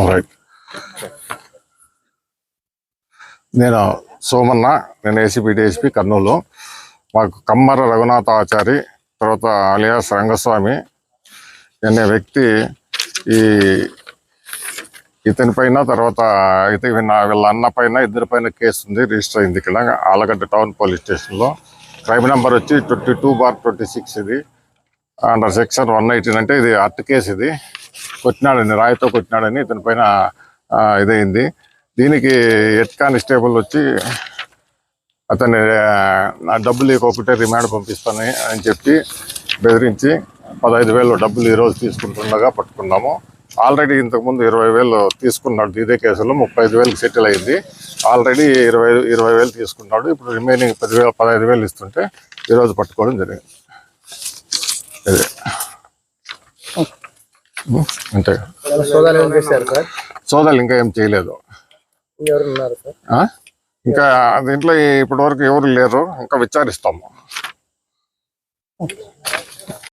Right. నేను సోమన్న, నేను ACB DSP Kurnool. మాకు కమ్మర రఘునాథాచారి తర్వాత అలియాస్ రంగస్వామి అనే వ్యక్తి ఇతని పైన తర్వాత వీళ్ళ అన్న పైన ఇద్దరి పైన కేసు ఉంది, రిజిస్టర్ అయింది ఇక్కడ ఆలగడ్డ టౌన్ పోలీస్ స్టేషన్లో. క్రైమ్ నెంబర్ వచ్చి 22/26. ఇది అండర్ సెక్షన్ 118. అంటే ఇది అట్టు కేసు. ఇది కొట్టినాడని, రాయితో కొట్టినాడని ఇతని పైన ఇదైంది. దీనికి హెడ్ కానిస్టేబుల్ వచ్చి అతన్ని డబ్బులు ఇవ్వకపోతే రిమాండ్ పంపిస్తాను అని చెప్పి బెదిరించి 15,000 డబ్బులు ఈరోజు తీసుకుంటుండగా పట్టుకున్నాము. ఆల్రెడీ ఇంతకుముందు 20,000 తీసుకున్నాడు ఇదే కేసులో. 35,000 సెటిల్ అయింది. ఆల్రెడీ 20,000 తీసుకున్నాడు. ఇప్పుడు రిమైనింగ్ 15,000 ఇస్తుంటే ఈరోజు పట్టుకోవడం జరిగింది. అదే అంటే సోదాలు ఇంకా ఏం చేయలేదు. ఇంకా దీంట్లో ఇప్పటి వరకు ఎవరు లేరు. ఇంకా విచారిస్తాము.